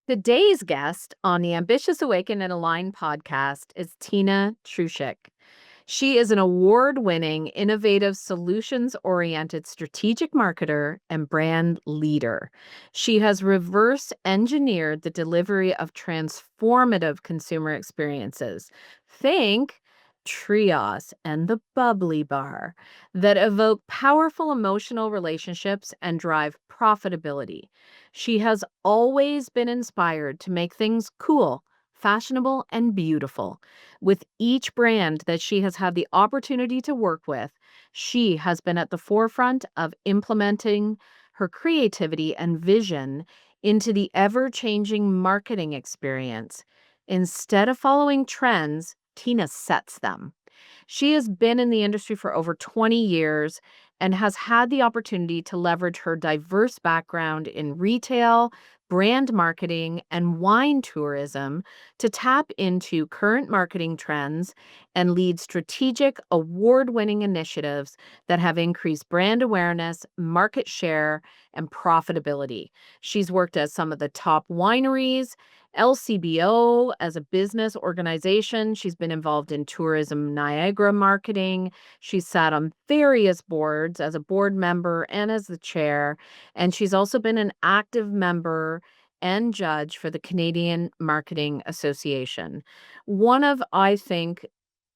Today's guest on the Ambitious Awaken and Align podcast is Tina Truszyk. She is an award winning, innovative, solutions oriented strategic marketer and brand leader. She has reverse engineered the delivery of transformative consumer experiences. Think Trios and the Bubbly Bar that evoke powerful emotional relationships and drive profitability. She has always been inspired to make things cool, fashionable, and beautiful. With each brand that she has had the opportunity to work with, she has been at the forefront of implementing her creativity and vision into the ever changing marketing experience. Instead of following trends, Tina sets them. She has been in the industry for over 20 years and has had the opportunity to leverage her diverse background in retail, brand marketing, and wine tourism to tap into current marketing trends and lead strategic, award winning initiatives that have increased brand awareness, market share, and profitability. She's worked at some of the top wineries, LCBO as a business organization. She's been involved in tourism Niagara marketing. She's sat on various boards as a board member and as the chair. And she's also been an active member and judge for the Canadian Marketing Association. One of, I think,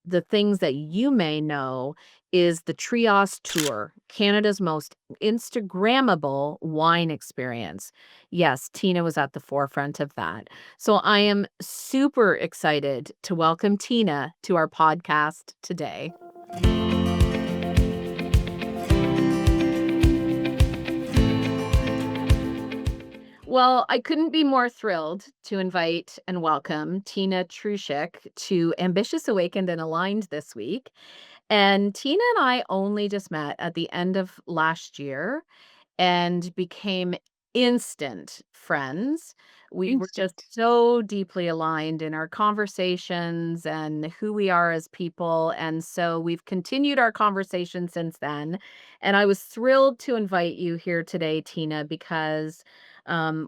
the things that you may know is the Trios Tour, Canada's most Instagrammable wine experience. Yes, Tina was at the forefront of that. So I am super excited to welcome Tina to our podcast today. Well, I couldn't be more thrilled to invite and welcome Tina Truszyk to Ambitious Awakened and Aligned this week. And Tina and I only just met at the end of last year and became instant friends. We were just Instant. so deeply aligned in our conversations and who we are as people. And so we've continued our conversation since then. And I was thrilled to invite you here today, Tina, because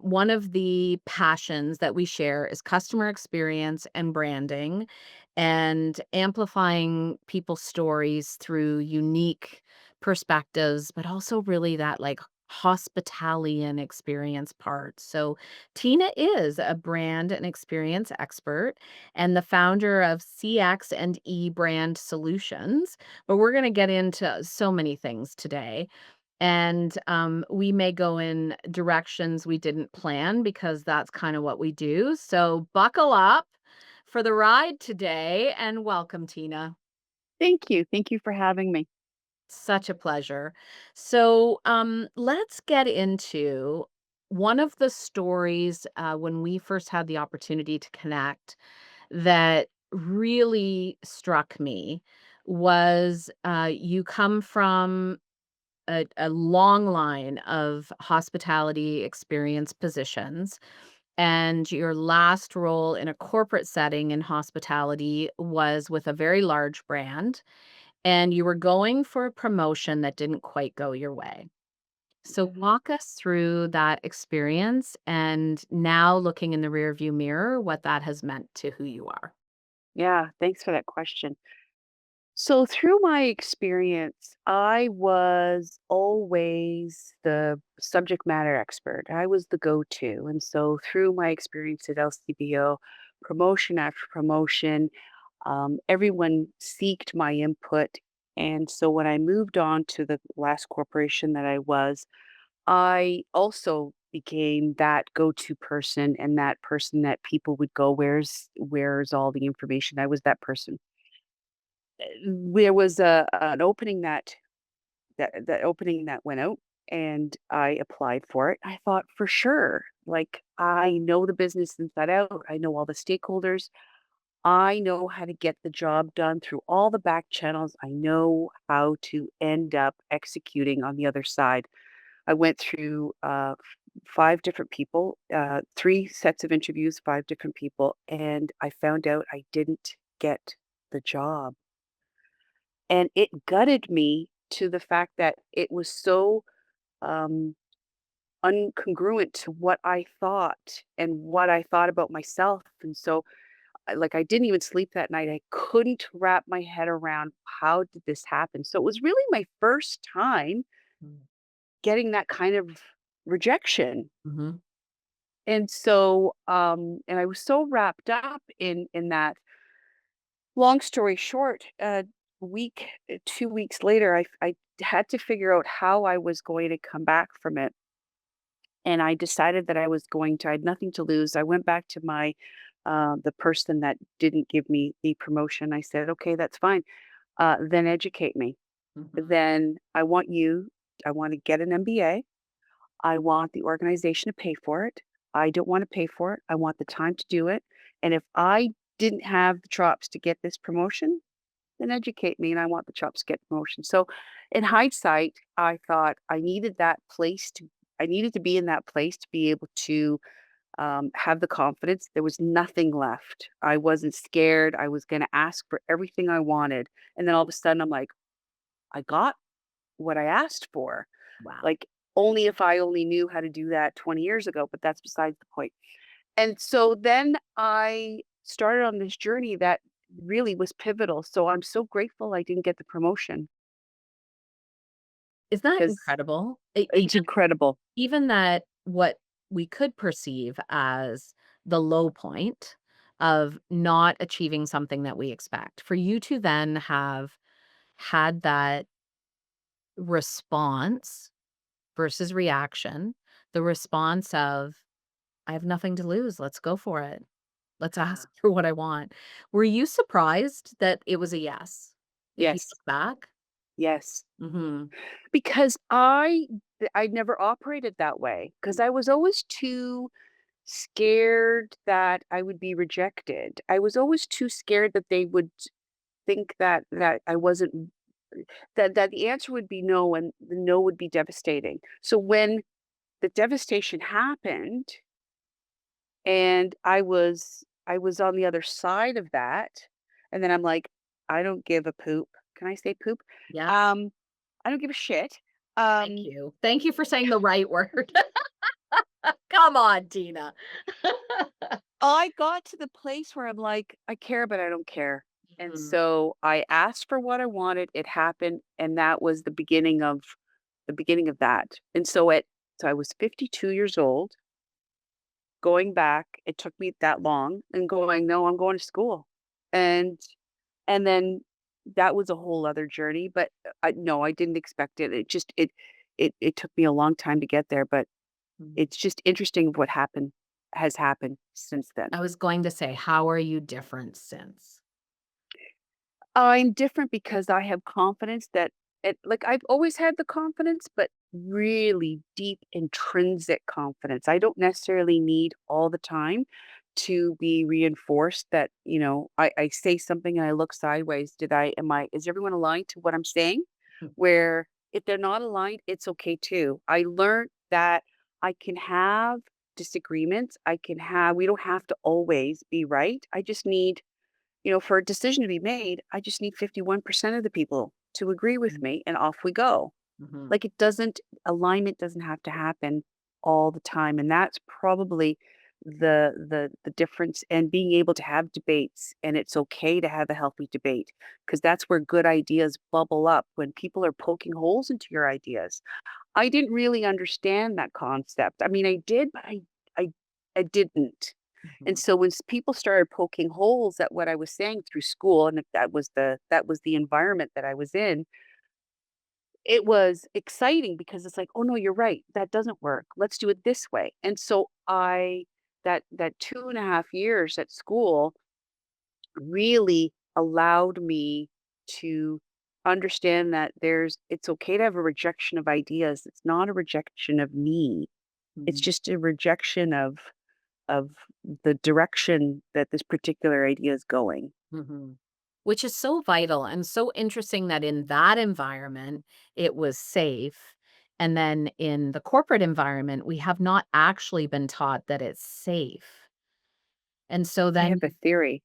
one of the passions that we share is customer experience and branding and amplifying people's stories through unique perspectives, but also really that like hospitality and experience part. So Tina is a brand and experience expert and the founder of CX&E Brand Solutions. But we're going to get into so many things today. And we may go in directions we didn't plan because that's kind of what we do. So buckle up for the ride today and welcome, Tina. Thank you. Thank you for having me. Such a pleasure. So let's get into one of the stories when we first had the opportunity to connect that really struck me was you come from a long line of hospitality experience positions. And your last role in a corporate setting in hospitality was with a very large brand, and you were going for a promotion that didn't quite go your way. So, walk us through that experience and now looking in the rearview mirror, what that has meant to who you are. Yeah, thanks for that question. So, through my experience, I was always the subject matter expert. I was the go to. And so, through my experience at LCBO, promotion after promotion, everyone seeked my input. And so, when I moved on to the last corporation that I was, I also became that go-to person and that person that people would go, "Where's all the information?" I was that person. There was an opening that opening that went out, and I applied for it. I thought, "For sure, like, I know the business inside out. I know all the stakeholders. I know how to get the job done through all the back channels. I know how to end up executing on the other side." I went through 5 different people, 3 sets of interviews, 5 different people, and I found out I didn't get the job. And it gutted me to the fact that it was so, um, uncongruent to what I thought and what I thought about myself. And so, I didn't even sleep that night. I couldn't wrap my head around how did this happen. So it was really my first time Mm. getting that kind of rejection. Mhm. And so, and I was so wrapped up in that. Long story short, week, 2 weeks later, I had to figure out how I was going to come back from it. And I decided that I had nothing to lose. I went back to the person that didn't give me the promotion. I said, okay, that's fine. Then educate me. Mhm. Then I want to get an MBA. I want the organization to pay for it. I don't want to pay for it. I want the time to do it. And if I didn't have the chops to get this promotion, then educate me and I want the chops to get promotion. So in hindsight, I thought I needed to be in that place to be able to have the confidence. There was nothing left. I wasn't scared. I was going to ask for everything I wanted. And then all of a sudden I'm like, I got what I asked for. Wow. Like only if I only knew how to do that 20 years ago, but that's besides the point. And so then I started on this journey that really was pivotal. So I'm so grateful I didn't get the promotion Isn't that because incredible? it's incredible. Even that what we could perceive as the low point of not achieving something that we expect, for you to then have had that response versus reaction, the response of, "I have nothing to lose, let's go for it. Let's Yeah. ask for what I want." Were you surprised that it was a yes? If you Yes. look back? Yes. Mhm. Because I never operated that way because I was always too scared that I would be rejected. I was always too scared that they would think that I wasn't that the answer would be no and the no would be devastating. So when the devastation happened and I was on the other side of that, and then I'm like, "I don't give a poop." Can I say poop? Yeah, Um, I don't give a shit. thank Um, you. Thank you for saying the right word. Come on, Tina. I got to the place where I'm like, "I care, but I don't care." And Mhm. so I asked for what I wanted, it happened, and that was the beginning of that. And so I was 52 years old, going back, it took me that long, and going, "No, I'm going to school." And And then that was a whole other journey, but, I no, I didn't expect it. It took me a long time to get there, but Mhm. it's just interesting what has happened since then. I was going to say, how are you different since? I'm different because I have confidence that I've always had the confidence, but really deep intrinsic confidence. I don't necessarily need all the time to be reinforced that, I say something and I look sideways. Is everyone aligned to what I'm saying? Mhm. Where if they're not aligned, it's okay too. I learned that I can have disagreements. We don't have to always be right. I just need for a decision to be made, I just need 51% of the people to agree with me and off we go. Mhm. Like alignment doesn't have to happen all the time. And that's probably the difference and being able to have debates and it's okay to have a healthy debate because that's where good ideas bubble up when people are poking holes into your ideas. I didn't really understand that concept. I mean, I did, but I I didn't. And Mhm. so when people started poking holes at what I was saying through school, and if that was the environment that I was in, it was exciting because it's like, oh no, you're right. That doesn't work. Let's do it this way. And so that 2.5 years at school really allowed me to understand that it's okay to have a rejection of ideas. It's not a rejection of me. It's Mhm. just a rejection of the direction that this particular idea is going. Mhm. Which is so vital and so interesting that in that environment, it was safe. And then in the corporate environment, we have not actually been taught that it's safe. And so I then have a theory.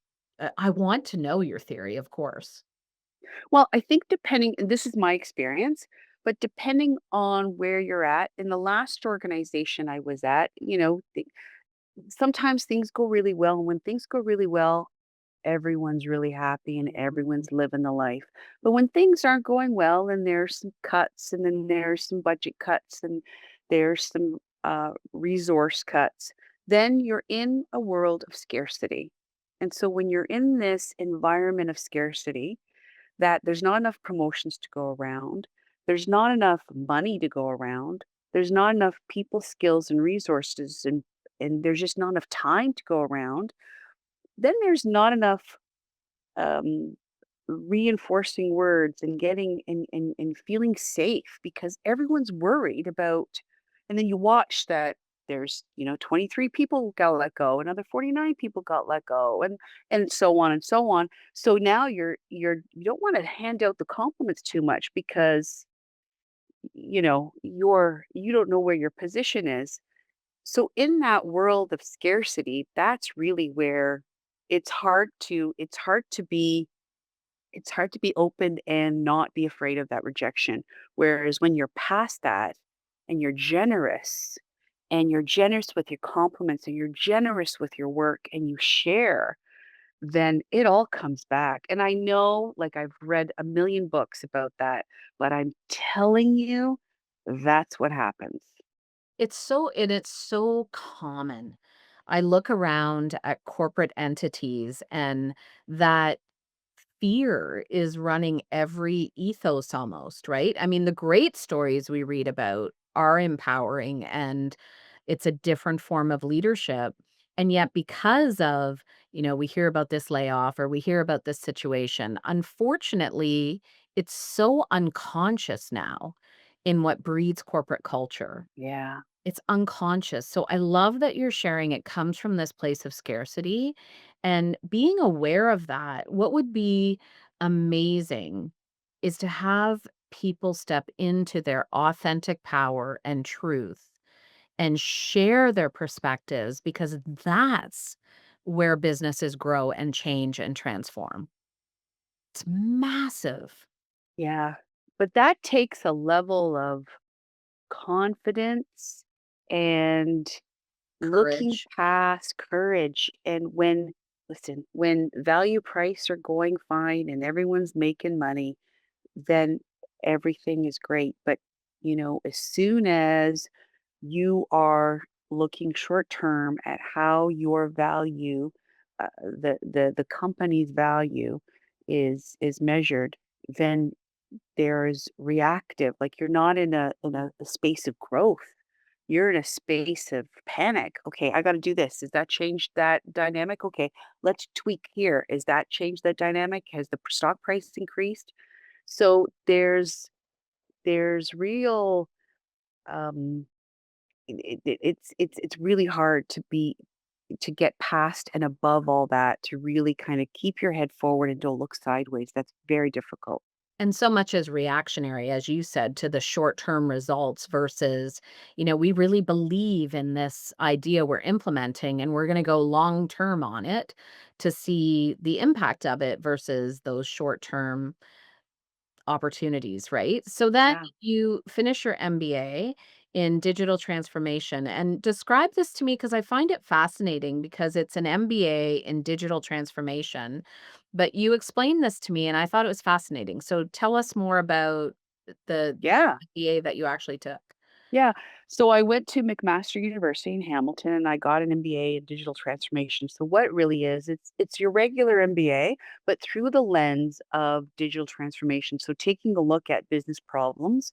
I want to know your theory, of course. Well, I think depending and this is my experience, but depending on where you're at, in the last organization I was at, sometimes things go really well. And when things go really well, everyone's really happy and everyone's living the life. But when things aren't going well and there's some cuts and then there's some budget cuts and there's some resource cuts, then you're in a world of scarcity. And so when you're in this environment of scarcity, that there's not enough promotions to go around, there's not enough money to go around, there's not enough people skills and resources and there's just not enough time to go around, then there's not enough um, reinforcing words and getting and feeling safe because everyone's worried about, and then you watch that there's 23 people got let go, another 49 people got let go, and so on and so on. So now you don't want to hand out the compliments too much because you don't know where your position is. So in that world of scarcity, that's really where it's hard to be open and not be afraid of that rejection. Whereas when you're past that and you're generous with your compliments and you're generous with your work and you share, then it all comes back. And I know, like, I've read a million books about that, but I'm telling you, that's what happens. It's so common. I look around at corporate entities and that fear is running every ethos almost, right? I mean, the great stories we read about are empowering and it's a different form of leadership. And yet, because of, we hear about this layoff or we hear about this situation, unfortunately, it's so unconscious now in what breeds corporate culture. Yeah. It's unconscious. So I love that you're sharing it comes from this place of scarcity and being aware of that. What would be amazing is to have people step into their authentic power and truth and share their perspectives because that's where businesses grow and change and transform. It's massive. Yeah. But that takes a level of confidence and looking Courage. past courage. And when value price are going fine and everyone's making money, then everything is great. But, as soon as you are looking short term at how your value, the company's value is measured, then there's reactive, like, you're not in a space of growth. You're in a space of panic. "Okay, I gotta do this. Does that change that dynamic? Okay, let's tweak here. Is that change that dynamic? Has the stock price increased?" So there's real, um it's really hard to get past and above all that, to really kinda keep your head forward and don't look sideways. That's very difficult. And so much is reactionary, as you said, to the short term results versus, we really believe in this idea we're implementing and we're going to go long term on it to see the impact of it versus those short term opportunities, right? So then Yeah. you finish your MBA in digital transformation and describe this to me because I find it fascinating because it's an MBA in digital transformation. But you explained this to me and I thought it was fascinating. So tell us more about the Yeah. MBA that you actually took. Yeah. So I went to McMaster University in Hamilton and I got an MBA in digital transformation. So what it really is, it's your regular MBA, but through the lens of digital transformation. So taking a look at business problems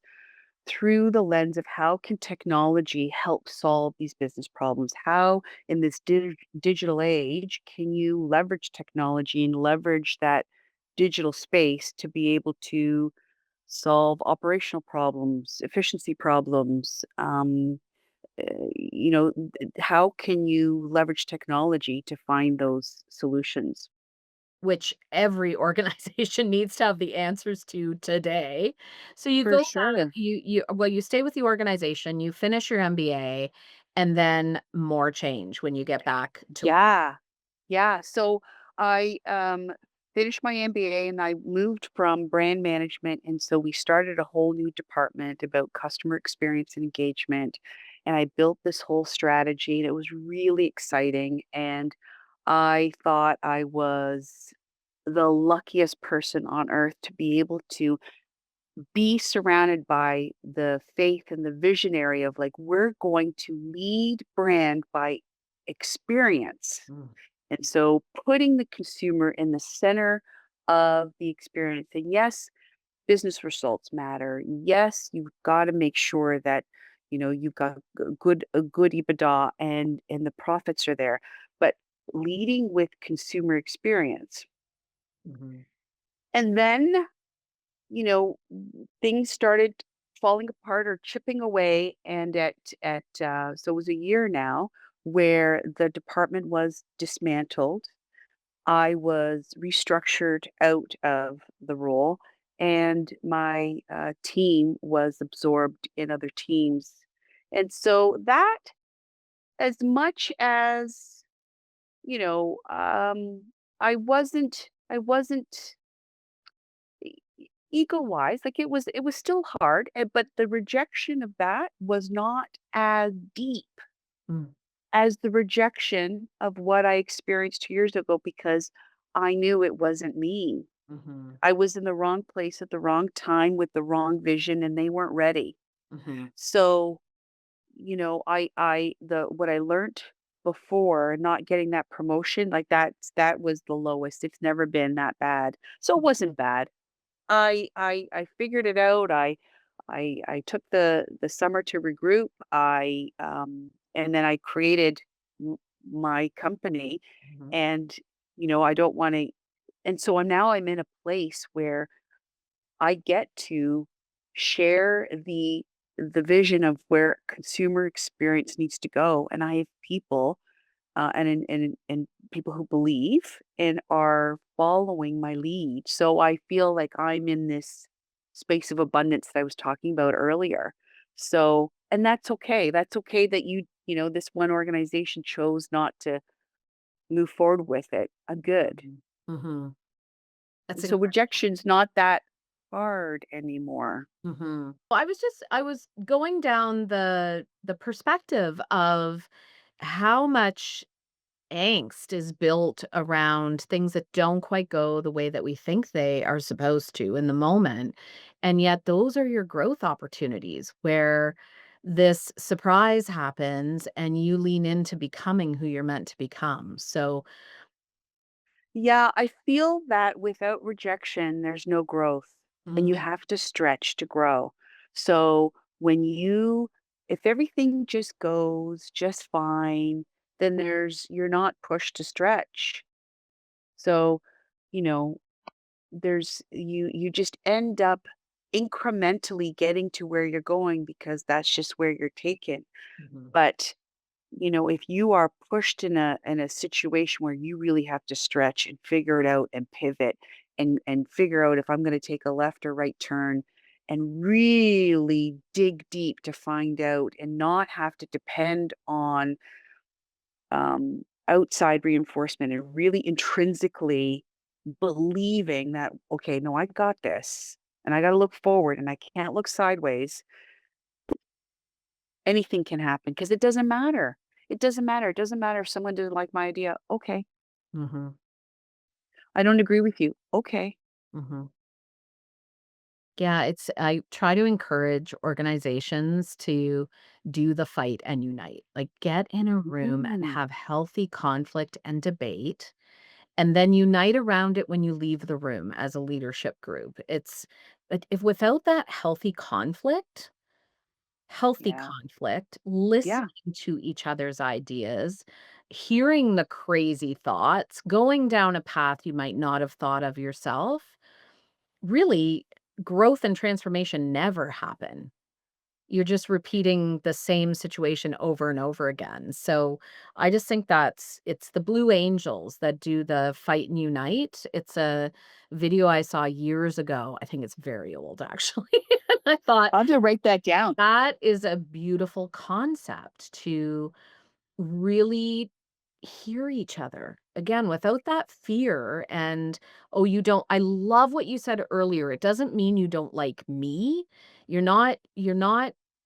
through the lens of how can technology help solve these business problems? How in this digital age can you leverage technology and leverage that digital space to be able to solve operational problems, efficiency problems. How can you leverage technology to find those solutions? Which every organization needs to have the answers to today. So you For go back, sure. you stay with the organization, you finish your MBA, and then more change when you get back to Yeah. Yeah. So I finished my MBA and I moved from brand management. And so we started a whole new department about customer experience and engagement. And I built this whole strategy and it was really exciting. And I thought I was the luckiest person on earth to be able to be surrounded by the faith and the visionary of like, we're going to lead brand by experience. Mm. And so putting the consumer in the center of the experience. And yes, business results matter. Yes, you've got to make sure that you've got a good EBITDA and the profits are there. But leading with consumer experience. Mhm. And then, things started falling apart or chipping away and so it was a year now where the department was dismantled. I was restructured out of the role, and my team was absorbed in other teams. And so that, as much as you know, I wasn't ego wise, like it was still hard, but the rejection of that was not as deep Mm. as the rejection of what I experienced 2 years ago because I knew it wasn't me. Mhm. I was in the wrong place at the wrong time with the wrong vision and they weren't ready. Mhm. So, the what I learned before not getting that promotion, like that was the lowest. It's never been that bad. So it wasn't bad. I figured it out. I took the summer to regroup. And then I created m my company Mhm. and, I don't wanna and so I'm in a place where I get to share the vision of where consumer experience needs to go, and I have people, and people who believe and are following my lead. So I feel like I'm in this space of abundance that I was talking about earlier. So, and that's okay. That's okay that this one organization chose not to move forward with it. I'm good. Mhm. Mhm. That's So incredible. rejection's not that hard anymore. Mhm. Well, I was going down the perspective of how much angst is built around things that don't quite go the way that we think they are supposed to in the moment. And yet those are your growth opportunities where this surprise happens and you lean into becoming who you're meant to become. So, Yeah, I feel that without rejection, there's no growth, and you mm, have to stretch to grow. So if everything just goes just fine, then you're not pushed to stretch. So, you know, you just end up incrementally getting to where you're going because that's just where you're taken. mhm, But if you are pushed in a situation where you really have to stretch and figure it out and pivot and figure out if I'm going to take a left or right turn and really dig deep to find out and not have to depend on outside reinforcement and really intrinsically believing that okay, no, I got this and I got to look forward and I can't look sideways. Anything can happen because it doesn't matter. It doesn't matter. It doesn't matter if someone didn't like my idea. Okay. mhm, I don't agree with you. Okay. mhm. Yeah, I try to encourage organizations to do the fight and unite. Like get in a room and Mm, have healthy conflict and debate and then unite around it when you leave the room as a leadership group. It's but if without that healthy yeah. conflict, Yeah. listening to each other's ideas, hearing the crazy thoughts, going down a path you might not have thought of yourself, really growth and transformation never happen. You're just repeating the same situation over and over again. So I just think it's the Blue Angels that do the Fight and Unite. It's a video I saw years ago. I think it's very old actually. And I thought I'll have to write that down. that is a beautiful concept to really hear each other again without that fear and, oh, you don't. I love what you said earlier. It doesn't mean you don't like me. You're not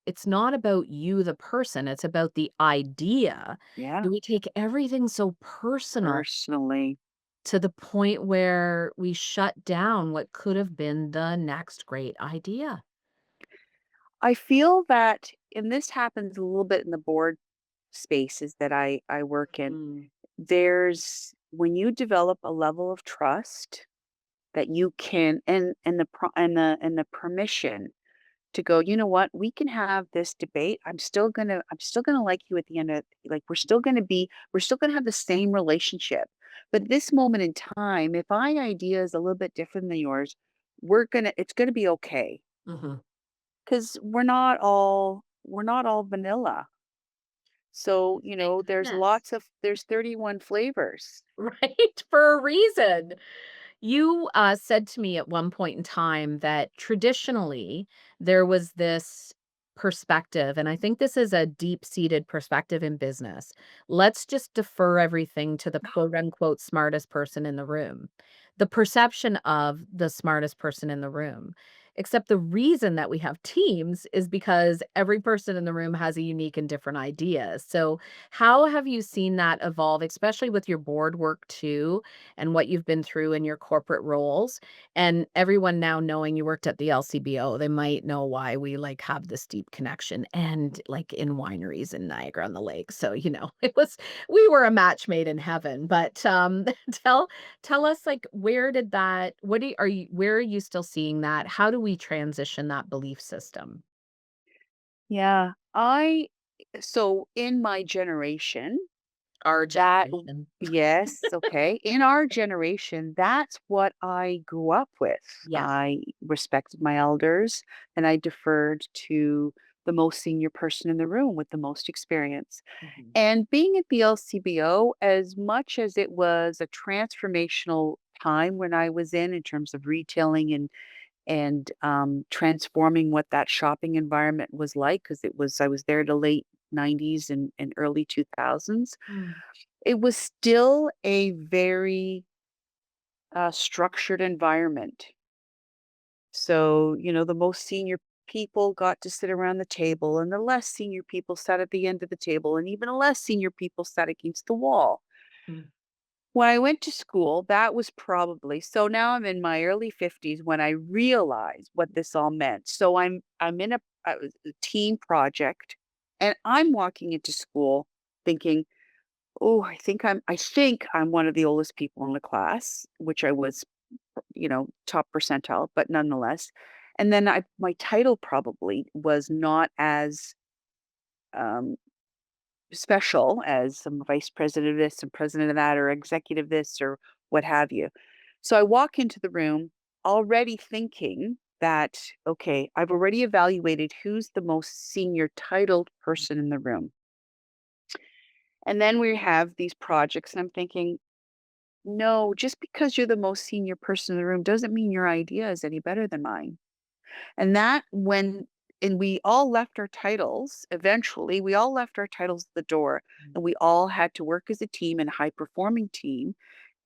it's not about you the person, it's about the idea. Yeah. Do we take everything so personal Personally, to the point where we shut down what could have been the next great idea? I feel that, and this happens a little bit in the board spaces that I work in. Mm. There's when you develop a level of trust that you can, and the permission to go, you know what, we can have this debate. I'm still gonna like you at the end of, like, we're still gonna have the same relationship. But at this moment in time, if my idea is a little bit different than yours, it's gonna be okay. Mhm. Because we're not all vanilla. So, Thank goodness. there's 31 flavors. Right? For a reason. You said to me at one point in time that traditionally there was this perspective, and I think this is a deep seated perspective in business. Let's just defer everything to the quote unquote smartest person in the room, the perception of the smartest person in the room. Except the reason that we have teams is because every person in the room has a unique and different idea. So, how have you seen that evolve, especially with your board work too? And what you've been through in your corporate roles, and everyone now knowing you worked at the LCBO, they might know why we, like, have this deep connection and, like, in wineries in Niagara on the Lake, so, it was we were a match made in heaven, but, tell tell us, like, where did that what do you are you where are you still seeing that? How do we transition that belief system? Yeah. So in my generation, Our that generation. yes, okay. In our generation, that's what I grew up with. Yes. I respected my elders and I deferred to the most senior person in the room with the most experience. Mhm. And being at the LCBO, as much as it was a transformational time when I was in terms of retailing and transforming what that shopping environment was like, because I was there the late 90s and early 2000s. Mm, It was still a very structured environment. So, the most senior people got to sit around the table, and the less senior people sat at the end of the table, and even the less senior people sat against the wall. mm, When I went to school, that was probably so now I'm in my early 50s when I realized what this all meant. So I'm in a team project, and I'm walking into school thinking, "Oh, I think I'm one of the oldest people in the class," which I was, top percentile, but nonetheless. And then my title probably was not as um special as some vice president of this and president of that or executive this or what have you. So I walk into the room already thinking that, okay, I've already evaluated who's the most senior titled person in the room. And then we have these projects, and I'm thinking, no, just because you're the most senior person in the room doesn't mean your idea is any better than mine. And that when and we all left our titles, eventually, we all left our titles at the door, mm, and we all had to work as a team and a high performing team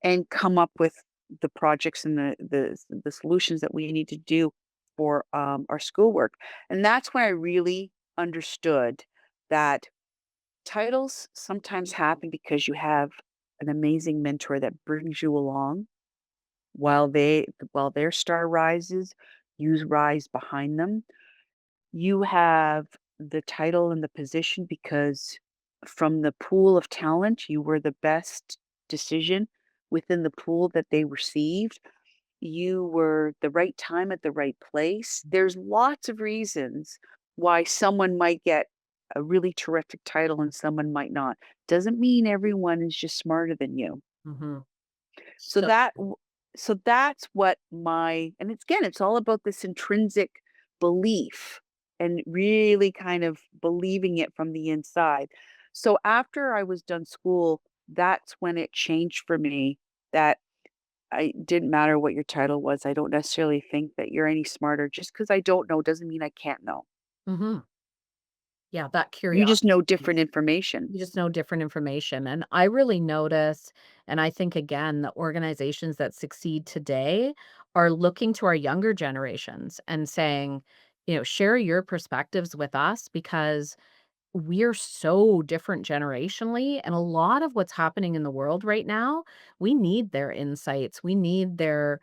and come up with the projects and the solutions that we need to do for our schoolwork. And that's when I really understood that titles sometimes happen because you have an amazing mentor that brings you along while their star rises, you rise behind them. You have the title and the position because from the pool of talent, you were the best decision within the pool that they received. You were the right time at the right place. There's lots of reasons why someone might get a really terrific title and someone might not. Doesn't mean everyone is just smarter than you. mhm. So So that's what my and it's again, it's all about this intrinsic belief and really kind of believing it from the inside. So after I was done school, that's when it changed for me that I didn't matter what your title was. I don't necessarily think that you're any smarter. Just because I don't know doesn't mean I can't know. mhm. Yeah, that You just curiosity know different piece. information. You just know different information, and I really notice, and I think again, the organizations that succeed today are looking to our younger generations and saying, "Share your perspectives with us because we're so different generationally, and a lot of what's happening in the world right now, we need their insights. We need the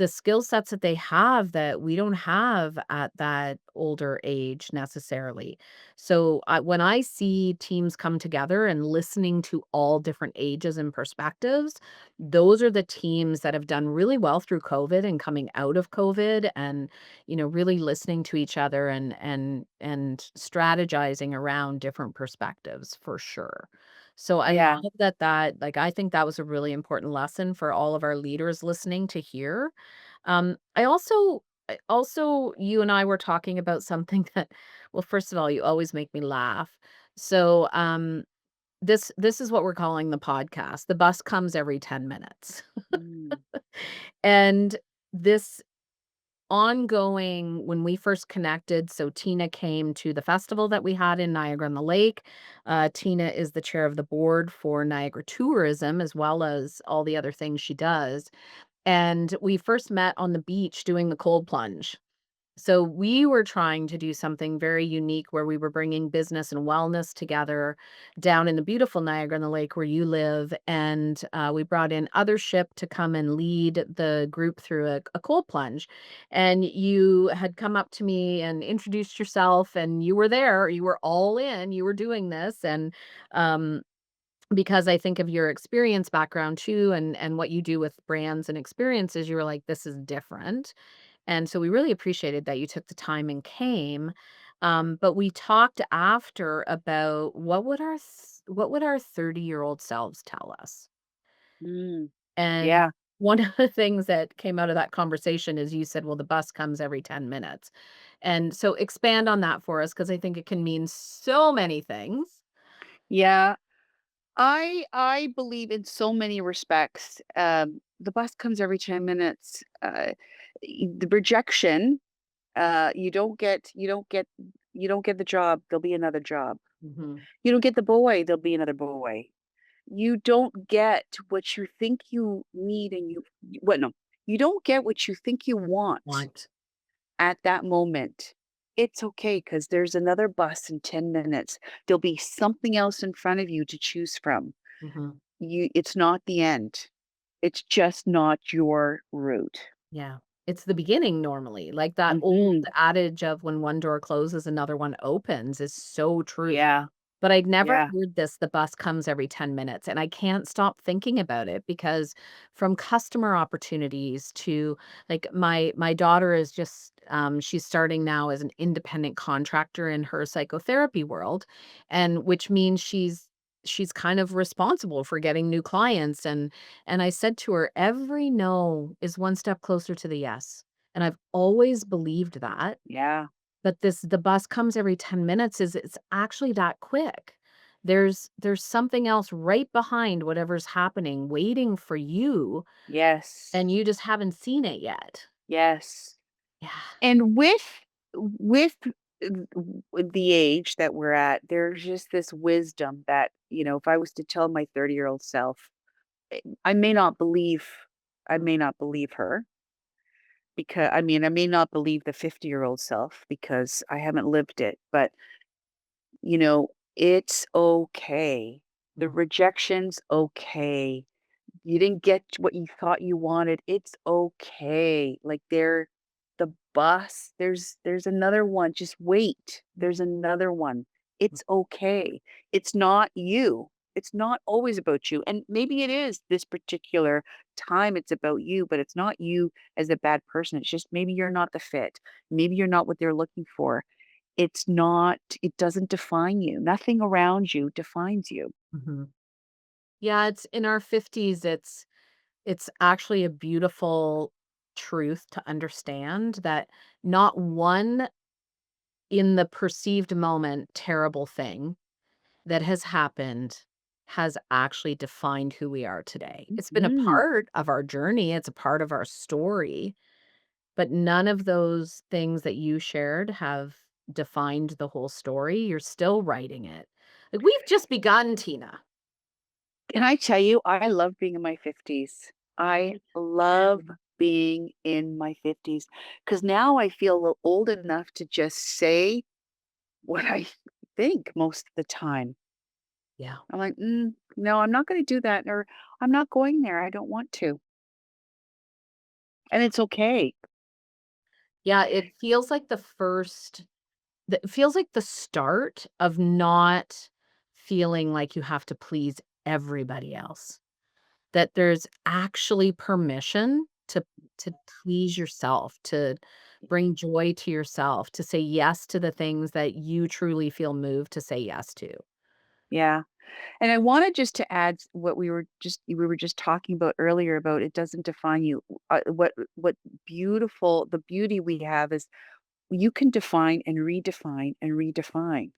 skill sets that they have that we don't have at that older age necessarily. So when I see teams come together and listening to all different ages and perspectives, those are the teams that have done really well through COVID and coming out of COVID, and really listening to each other and strategizing around different perspectives for sure. So I Yeah. love like I think that was a really important lesson for all of our leaders listening to hear. I also you and I were talking about something that, well, first of all, you always make me laugh. So this is what we're calling the podcast. The bus comes every 10 minutes. Mm, And this ongoing, when we first connected, so Tina came to the festival that we had in Niagara on the Lake. Tina is the chair of the board for Niagara Tourism, as well as all the other things she does. And we first met on the beach doing the cold plunge. So we were trying to do something very unique where we were bringing business and wellness together down in the beautiful Niagara on the Lake where you live. And we brought in other ship to come and lead the group through a cold plunge. And you had come up to me and introduced yourself, and you were there. You were all in. You were doing this, and um, because I think of your experience background too, and what you do with brands and experiences, you were like, this is different, and so we really appreciated that you took the time and came. But we talked after about what would our 30-year-old selves tell us? mm, And yeah. one of the things that came out of that conversation is you said, "Well, the bus comes every 10 minutes." And so expand on that for us because I think it can mean so many things. Yeah. I believe in so many respects. The bus comes every 10 minutes. The rejection, you don't get the job, there'll be another job. Mhm. You don't get the boy, there'll be another boy. You don't get what you think you need and what no. You don't get what you think you want Want. at that moment. It's okay because there's another bus in 10 minutes. There'll be something else in front of you to choose from. Mhm. It's not the end. It's just not your route. Yeah. It's the beginning normally. Like that old Mhm. adage of when one door closes, another one opens is so true. Yeah, But I'd never yeah. heard this, the bus comes every 10 minutes, and I can't stop thinking about it because from customer opportunities to like my daughter is just she's starting now as an independent contractor in her psychotherapy world, and which means she's kind of responsible for getting new clients, and I said to her, every no is one step closer to the yes. And I've always believed that. Yeah. But the bus comes every 10 minutes is it's actually that quick. There's something else right behind whatever's happening waiting for you, Yes. and you just haven't seen it yet. Yes. Yeah. And with the age that we're at, there's just this wisdom that, if I was to tell my 30-year-old self, I may not believe I Mm, may not believe her because I may not believe the 50-year-old self because I haven't lived it, but it's okay. The mm, rejection's okay. You didn't get what you thought you wanted. It's okay. Like the bus, there's another one. Just wait. There's another one. It's okay. It's not you. It's not always about you. And maybe it is this particular time it's about you, but it's not you as a bad person. It's just maybe you're not the fit. Maybe you're not what they're looking for. It doesn't define you. Nothing around you defines you. mhm. Yeah, it's in our 50s, it's actually a beautiful truth to understand that not one in the perceived moment terrible thing that has happened has actually defined who we are today. It's been a Mhm. part of our journey, it's a part of our story, but none of those things that you shared have defined the whole story. You're still writing it. Like, we've just begun, Tina. Can I tell you, I love being in my 50s. I love being in my 50s because now I feel old enough to just say what I think most of the time. Yeah. I'm like, no, I'm not going to do that. Or I'm not going there. I don't want to. And it's okay. Yeah, it feels like it feels like the start of not feeling like you have to please everybody else. That there's actually permission to please yourself, to bring joy to yourself, to say yes to the things that you truly feel moved to say yes to. Yeah. And I wanted just to add what we were just talking about earlier about it doesn't define you. What beautiful the beauty we have is you can define and redefine and redefine.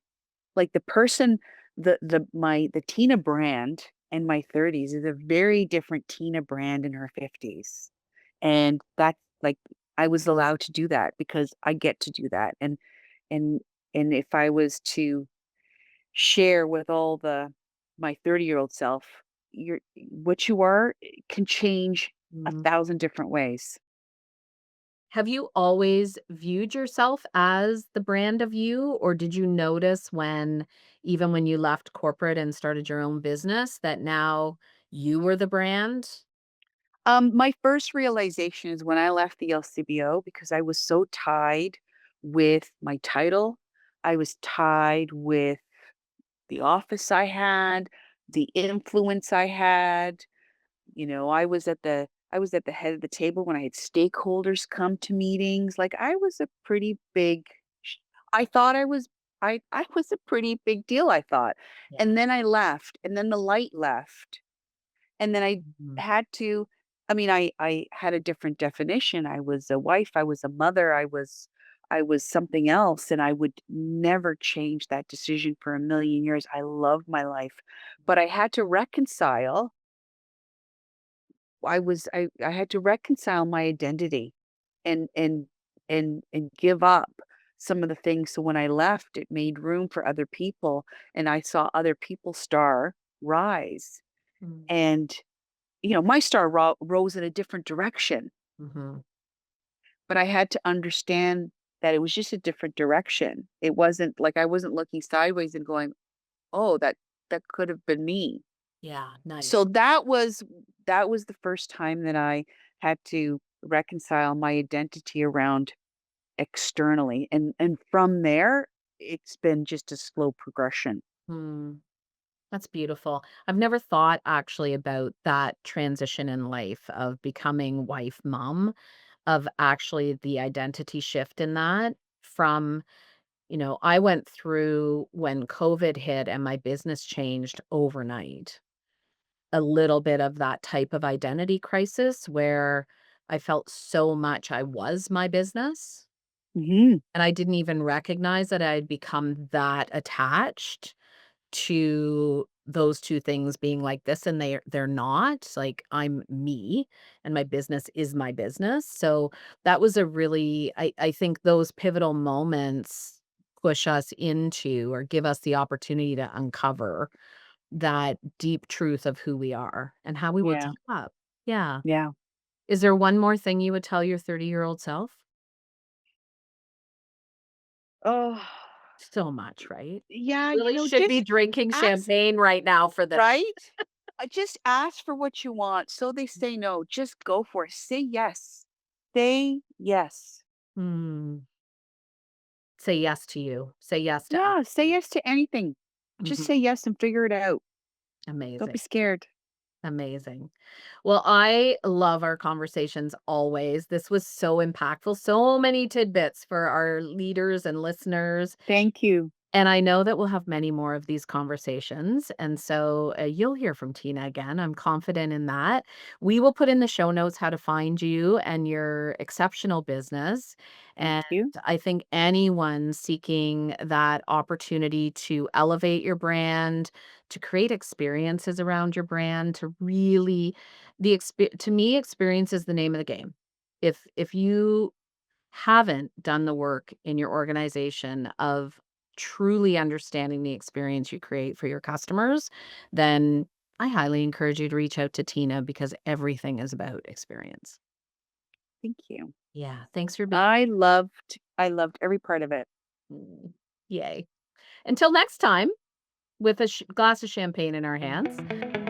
Like the person the Tina brand in my 30s is a very different Tina brand in her 50s. And that's like I was allowed to do that because I get to do that. And and if I was to share with all the my 30-year-old self, you're what you are can change a Mm. thousand different ways. Have you always viewed yourself as the brand of you, or did you notice when even when you left corporate and started your own business that now you were the brand? My first realization is when I left the LCBO because I was so tied with my title. I was tied with the office I had, the influence I had. You know, I was at the head of the table when I had stakeholders come to meetings. Like I was a pretty big sh- I thought I was a pretty big deal, I thought. Yeah. And then I left, and then the light left. And then I Mhm. had to I mean, I had a different definition. I was a wife, I was a mother, I was something else, and I would never change that decision for a million years. I love my life, but I had to reconcile I had to reconcile my identity and and give up some of the things. So when I left, it made room for other people, and I saw other people's star rise. Mm. And my star rose in a different direction, Mhm. but I had to understand that it was just a different direction. It wasn't like I wasn't looking sideways and going, "Oh, that could have been me." Yeah, nice. So that was the first time that I had to reconcile my identity around externally, and from there, it's been just a slow progression. Hmm. That's beautiful. I've never thought actually about that transition in life of becoming wife, mom, of actually the identity shift in that from, I went through when COVID hit and my business changed overnight. A little bit of that type of identity crisis where I felt so much I was my business Mhm. and I didn't even recognize that I had become that attached to those 2 things being like this, and they're not, like, I'm me, and my business is my business, so that was a really I think those pivotal moments push us into or give us the opportunity to uncover that deep truth of who we are and how we will Yeah. show up. Yeah. Yeah. Is there one more thing you would tell your 30-year-old self? Oh, So much, right? yeah, Really should be just drinking ask, champagne right now for this. right? Just ask for what you want. So they say no, just go for it. Say yes. Say yes. Hmm. Say yes to you. Say yes to Yeah, say asking. yes to anything. Just Mhm. say yes and figure it out. Don't be Amazing. scared. Amazing. Well, I love our conversations always. This was so impactful. So many tidbits for our leaders and listeners. Thank you. And I know that we'll have many more of these conversations. And so you'll hear from Tina again. I'm confident in that. We will put in the show notes how to find you and your exceptional business. Thank And you. I think anyone seeking that opportunity to elevate your brand, to create experiences around your brand, to really to me, experience is the name of the game. If you haven't done the work in your organization of truly understanding the experience you create for your customers, then I highly encourage you to reach out to Tina because everything is about experience. Thank you. Yeah, thanks for being. I loved every part of it. Mm, yay. Until next time, with a glass of champagne in our hands.